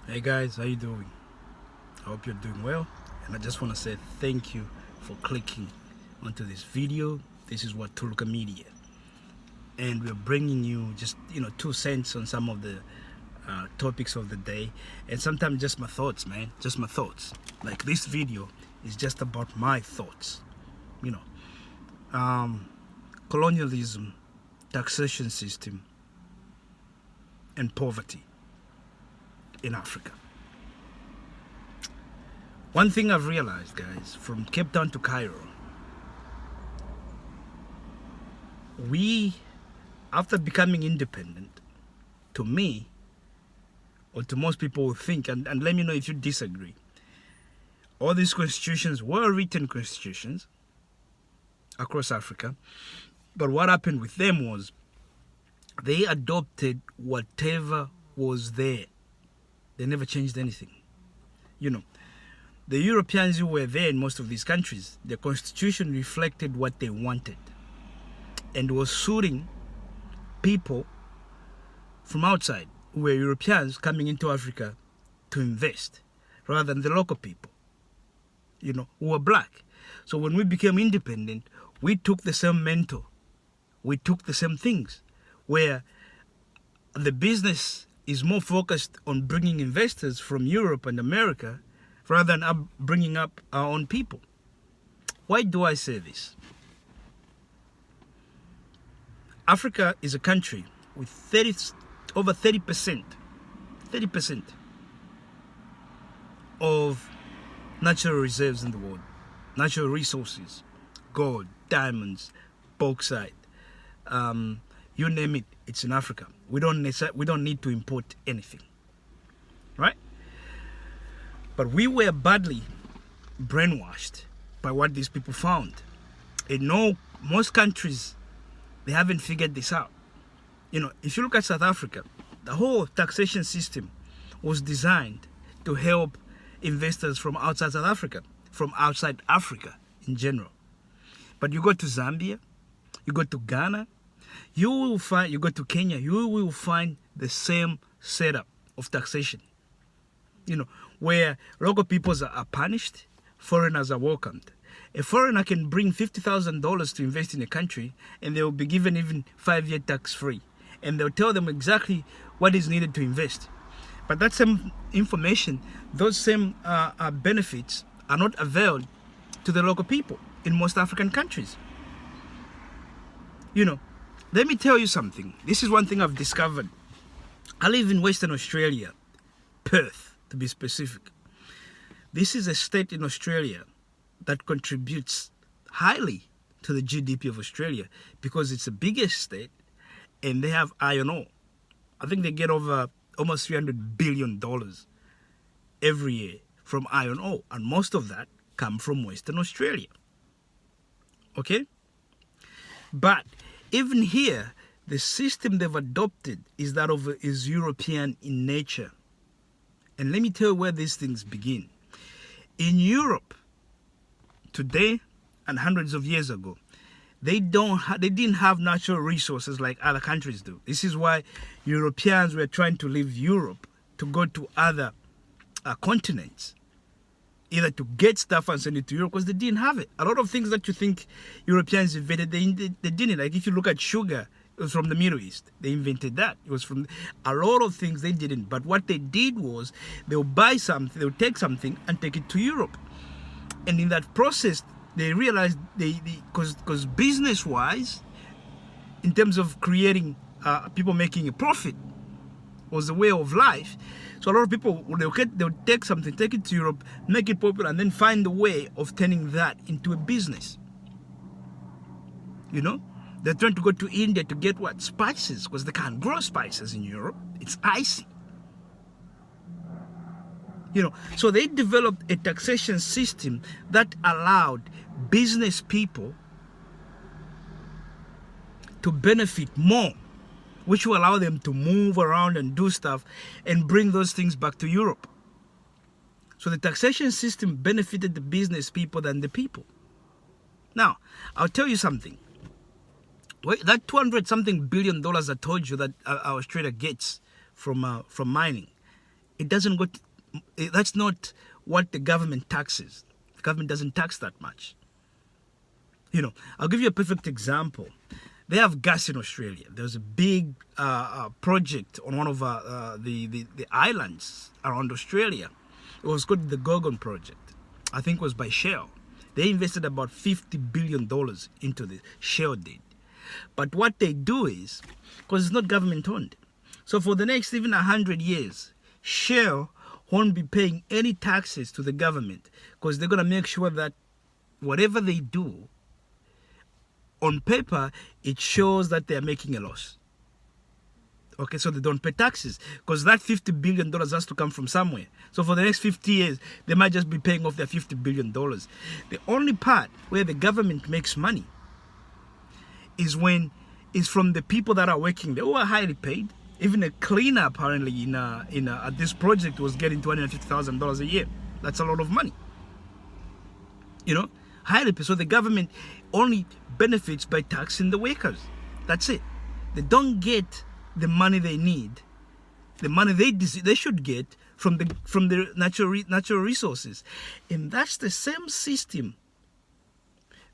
Hey guys, how you doing? I hope you're doing well, and I just want to say thank you for clicking onto this video. This is what Tulka Media, and we're bringing you just 2 cents on some of the topics of the day, and sometimes just my thoughts, man, just my thoughts. Like this video is just about my thoughts, you know. Colonialism, taxation system, and poverty in Africa. One thing I've realized, guys, from Cape Town to Cairo, we, after becoming independent, to me, or to most people who think, and let me know if you disagree, all these constitutions were written constitutions across Africa, but what happened with them was they adopted whatever was there. They never changed anything. The Europeans who were there in most of these countries, the constitution reflected what they wanted and was suiting people from outside who were Europeans coming into Africa to invest rather than the local people, who were black. So when we became independent, we took the same mentor. We took the same things where the business is more focused on bringing investors from Europe and America rather than bringing up our own people. Why do I say this? Africa is a country with over 30% of natural reserves in the world, natural resources, gold, diamonds, bauxite, you name it, it's in Africa. We don't need to import anything, right? But we were badly brainwashed by what these people found. And most countries, they haven't figured this out. If you look at South Africa, the whole taxation system was designed to help investors from outside South Africa, from outside Africa in general. But you go to Zambia, you go to Ghana, you go to Kenya, you will find the same setup of taxation. Where local peoples are punished, foreigners are welcomed. A foreigner can bring $50,000 to invest in a country, and they will be given even 5-year tax-free. And they'll tell them exactly what is needed to invest. But that same information, those same benefits are not availed to the local people in most African countries. Let me tell you something. This is one thing I've discovered. I live in Western Australia, Perth to be specific. This is a state in Australia that contributes highly to the GDP of Australia because it's the biggest state and they have iron ore. I think they get over almost $300 billion every year from iron ore, and most of that come from Western Australia. Okay? But even here, the system they've adopted is European in nature. And let me tell you where these things begin. In Europe, today and hundreds of years ago, they didn't have natural resources like other countries do. This is why Europeans were trying to leave Europe to go to other continents, either to get stuff and send it to Europe because they didn't have it. A lot of things that you think Europeans invented, they didn't. Like if you look at sugar, it was from the Middle East. They invented that. It was from a lot of things they didn't. But what they did was they'll buy something, they'll take something and take it to Europe. And in that process, they realized because business-wise, in terms of creating people making a profit, was a way of life. So a lot of people, they'll take something, take it to Europe, make it popular, and then find a way of turning that into a business. They're trying to go to India to get what? Spices, because they can't grow spices in Europe. It's icy. So they developed a taxation system that allowed business people to benefit more, which will allow them to move around and do stuff and bring those things back to Europe. So the taxation system benefited the business people than the people. Now, I'll tell you something. That 200-something billion dollars I told you that Australia gets from mining, It doesn't go. That's not what the government taxes. The government doesn't tax that much. I'll give you a perfect example. They have gas in Australia. There's a big project on one of the islands around Australia. It was called the Gorgon Project. I think it was by Shell. They invested about $50 billion into this. Shell did. But what they do is, because it's not government owned, so for the next even 100 years, Shell won't be paying any taxes to the government, because they're going to make sure that whatever they do, on paper, it shows that they're making a loss. Okay, so they don't pay taxes, because that $50 billion has to come from somewhere. So for the next 50 years, they might just be paying off their $50 billion. The only part where the government makes money is from the people that are working there, who are highly paid. Even a cleaner, apparently, at this project was getting $250,000 a year. That's a lot of money. Highly paid. So the government only benefits by taxing the workers. That's it. They don't get the money they need, the money they should get from the natural resources. And that's the same system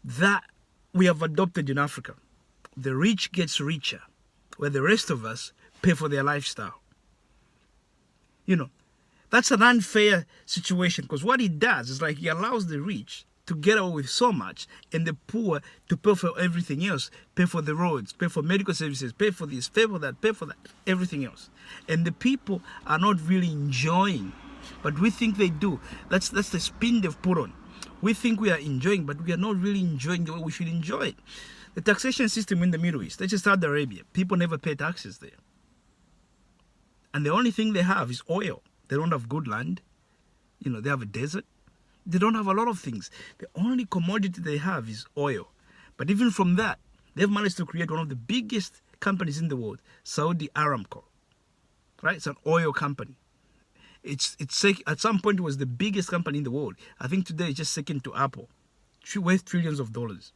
that we have adopted in Africa. The rich gets richer, where the rest of us pay for their lifestyle. That's an unfair situation, because what it does is he allows the rich to get away with so much, and the poor to pay for everything else, pay for the roads, pay for medical services, pay for this, pay for that, everything else. And the people are not really enjoying, but we think they do. That's the spin they've put on. We think we are enjoying, but we are not really enjoying the way we should enjoy it. The taxation system in the Middle East, let's just Saudi Arabia, people never pay taxes there. And the only thing they have is oil. They don't have good land. They have a desert. They don't have a lot of things. The only commodity they have is oil. But even from that, they've managed to create one of the biggest companies in the world, Saudi Aramco. Right? It's an oil company. It's at some point it was the biggest company in the world. I think today it's just second to Apple. Worth trillions of dollars.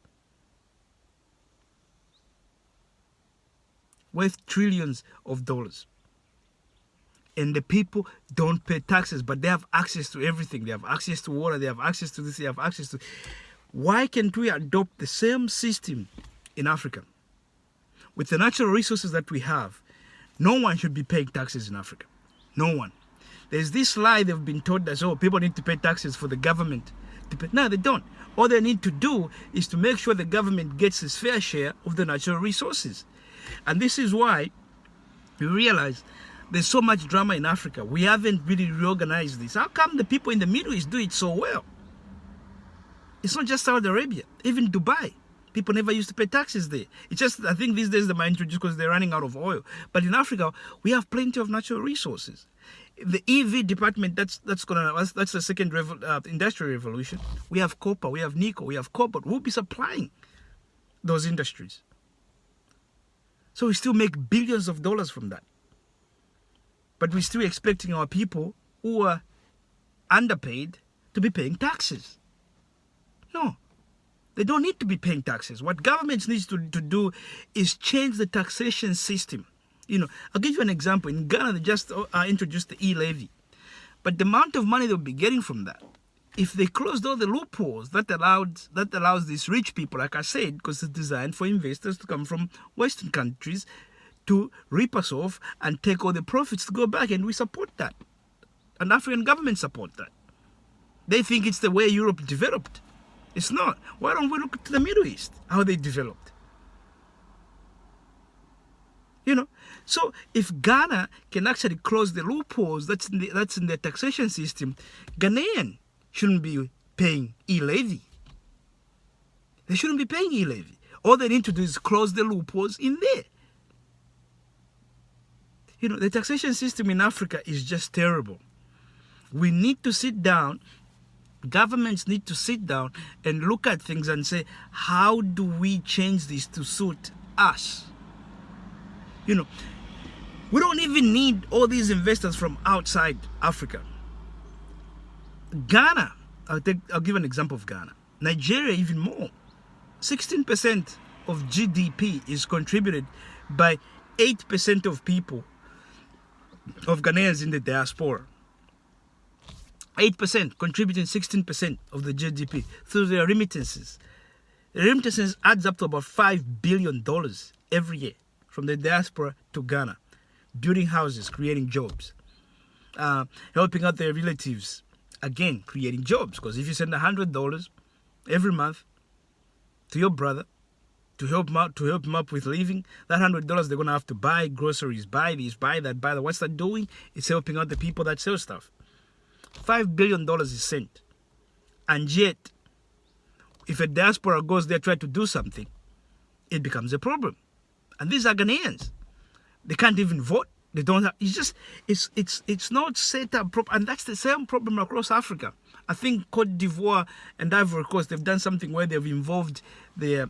Worth trillions of dollars. And the people don't pay taxes, but they have access to everything. They have access to water, they have access to this, they have access to... Why can't we adopt the same system in Africa? With the natural resources that we have, no one should be paying taxes in Africa. No one. There's this lie they've been taught that, people need to pay taxes for the government to pay. No, they don't. All they need to do is to make sure the government gets its fair share of the natural resources. And this is why we realize there's so much drama in Africa. We haven't really reorganized this. How come the people in the Middle East do it so well? It's not just Saudi Arabia. Even Dubai. People never used to pay taxes there. It's just, I think these days they might introduce because they're running out of oil. But in Africa, we have plenty of natural resources. The EV department, that's the second industrial revolution. We have copper, we have nickel, we have cobalt. We'll be supplying those industries. So we still make billions of dollars from that. But we're still expecting our people who are underpaid to be paying taxes. No, they don't need to be paying taxes. What governments need to do is change the taxation system. I'll give you an example. In Ghana, they just introduced the e-levy. But the amount of money they'll be getting from that, if they closed all the loopholes that allows these rich people, like I said, because it's designed for investors to come from Western countries, to rip us off and take all the profits to go back, and we support that. And African governments support that. They think it's the way Europe developed. It's not. Why don't we look to the Middle East, how they developed? So if Ghana can actually close the loopholes that's in the taxation system, Ghanaian shouldn't be paying e-levy. They shouldn't be paying e-levy. All they need to do is close the loopholes in there. The taxation system in Africa is just terrible. We need to sit down, governments need to sit down and look at things and say, how do we change this to suit us? We don't even need all these investors from outside Africa. Ghana, I'll give an example of Ghana. Nigeria, even more. 16% of GDP is contributed by 8% of people, of Ghanaians in the diaspora. 8%, contributing 16% of the GDP through their remittances. Remittances adds up to about $5 billion every year from the diaspora to Ghana, building houses, creating jobs, helping out their relatives, again, creating jobs. Because if you send $100 every month to your brother to help him up with living, that $100 they're going to have to buy groceries, buy this, buy that, buy that. What's that doing? It's helping out the people that sell stuff. $5 billion is sent. And yet, if a diaspora goes there, try to do something, it becomes a problem. And these are Ghanaians. They can't even vote. They don't have, it's not set up proper. And that's the same problem across Africa. I think Cote d'Ivoire and Ivory Coast, they've done something where they've involved their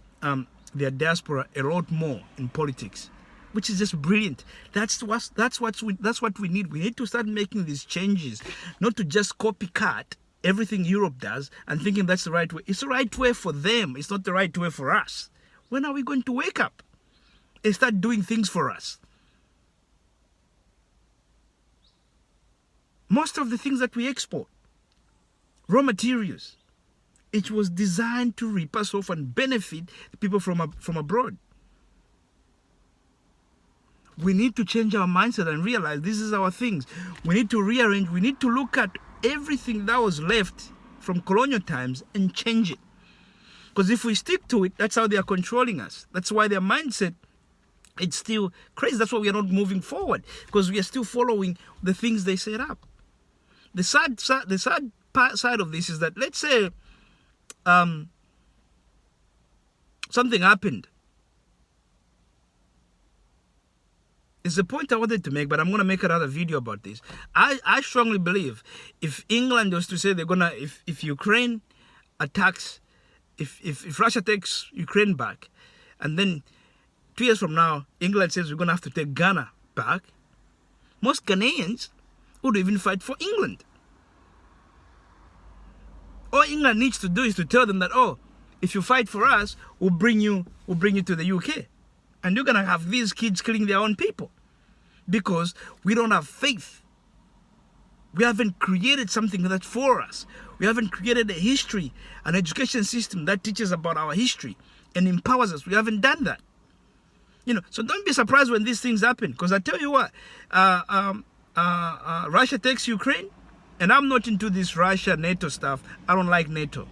diaspora a lot more in politics, which is just brilliant. That's what we need. We need to start making these changes, not to just copycat everything Europe does and thinking that's the right way. It's the right way for them. It's not the right way for us. When are we going to wake up and start doing things for us? Most of the things that we export, raw materials, it was designed to rip us off and benefit the people from abroad. We need to change our mindset and realize this is our things. We need to rearrange. We need to look at everything that was left from colonial times and change it. Because if we stick to it, that's how they are controlling us. That's why their mindset, it's still crazy. That's why we are not moving forward, because we are still following the things they set up. The sad side of this is that, let's say something happened. It's the point I wanted to make, but I'm going to make another video about this. I strongly believe if England was to say they're going to, if Ukraine attacks, if Russia takes Ukraine back, and then 2 years from now, England says we're going to have to take Ghana back, most Ghanaians would even fight for England. All England needs to do is to tell them that, oh, if you fight for us, we'll bring you to the UK. And you're going to have these kids killing their own people. Because we don't have faith. We haven't created something that's for us. We haven't created a history, an education system that teaches about our history and empowers us. We haven't done that. So don't be surprised when these things happen. Because I tell you what, Russia takes Ukraine, and I'm not into this Russia-NATO stuff. I don't like NATO.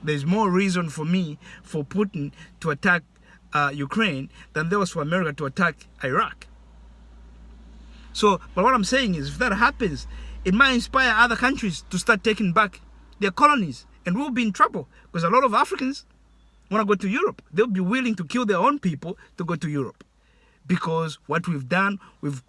There's more reason for Putin to attack Ukraine than there was for America to attack Iraq. So, but what I'm saying is, if that happens, it might inspire other countries to start taking back their colonies, and we'll be in trouble, because a lot of Africans want to go to Europe. They'll be willing to kill their own people to go to Europe, because what we've done, we've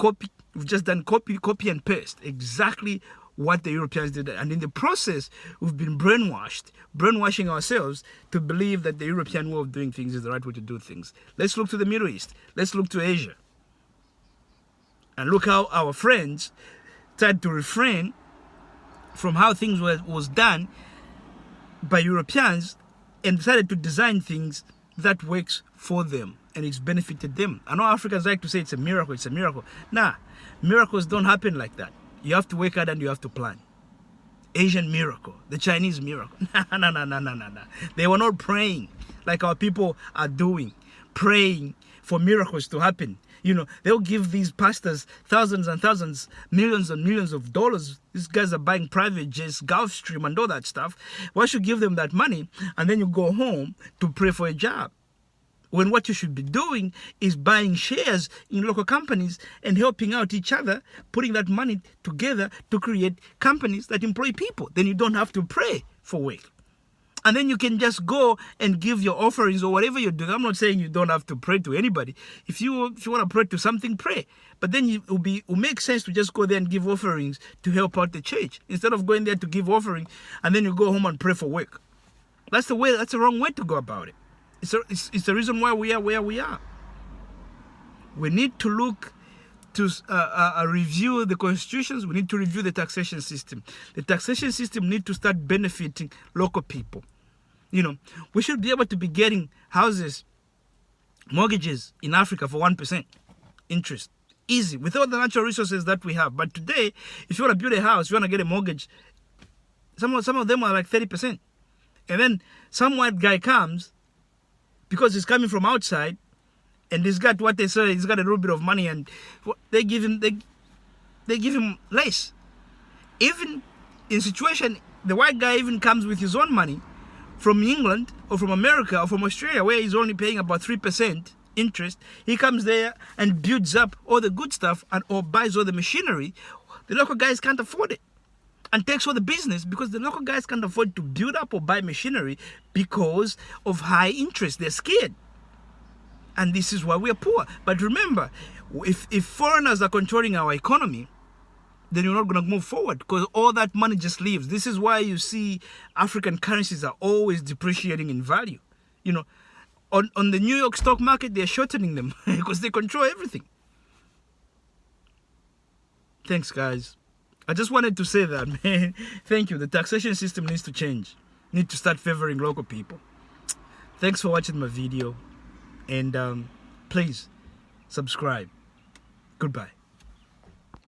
just done copy and paste exactly what the Europeans did, and in the process, we've been brainwashing ourselves to believe that the European way of doing things is the right way to do things. Let's look to the Middle East. Let's look to Asia. And look how our friends tried to refrain from how things was done by Europeans and decided to design things that works for them and it's benefited them. I know Africans like to say it's a miracle. Nah, miracles don't happen like that. You have to work hard and you have to plan. Asian miracle, the Chinese miracle. Nah. They were not praying like our people are doing, praying for miracles to happen. They'll give these pastors thousands and thousands, millions and millions of dollars. These guys are buying private jets, Gulfstream and all that stuff. Why should you give them that money and then you go home to pray for a job? When what you should be doing is buying shares in local companies and helping out each other, putting that money together to create companies that employ people. Then you don't have to pray for work. And then you can just go and give your offerings or whatever you're doing. I'm not saying you don't have to pray to anybody. If you want to pray to something, pray. But then it will make sense to just go there and give offerings to help out the church, instead of going there to give offering and then you go home and pray for work. That's the wrong way to go about it. It's the reason why we are where we are. We need to look to review the constitutions. We need to review the taxation system. The taxation system needs to start benefiting local people. We should be able to be getting houses, mortgages in Africa for 1% interest. Easy, with all the natural resources that we have. But today, if you want to build a house, you want to get a mortgage, Some of them are like 30%. And then some white guy comes, because he's coming from outside, and he's got what they say, he's got a little bit of money, and they give him less. Even in situation, the white guy even comes with his own money from England or from America or from Australia, where he's only paying about 3% interest. He comes there and builds up all the good stuff or buys all the machinery. The local guys can't afford it, and takes all the business, because the local guys can't afford to build up or buy machinery because of high interest. They're scared. And this is why we are poor. But remember, if foreigners are controlling our economy, then you're not going to move forward, because all that money just leaves. This is why you see African currencies are always depreciating in value. You know, on the New York stock market, they're shortening them because they control everything. Thanks, guys. I just wanted to say that, man. Thank you. The taxation system needs to change. Need to start favoring local people. Thanks for watching my video. And please subscribe. Goodbye.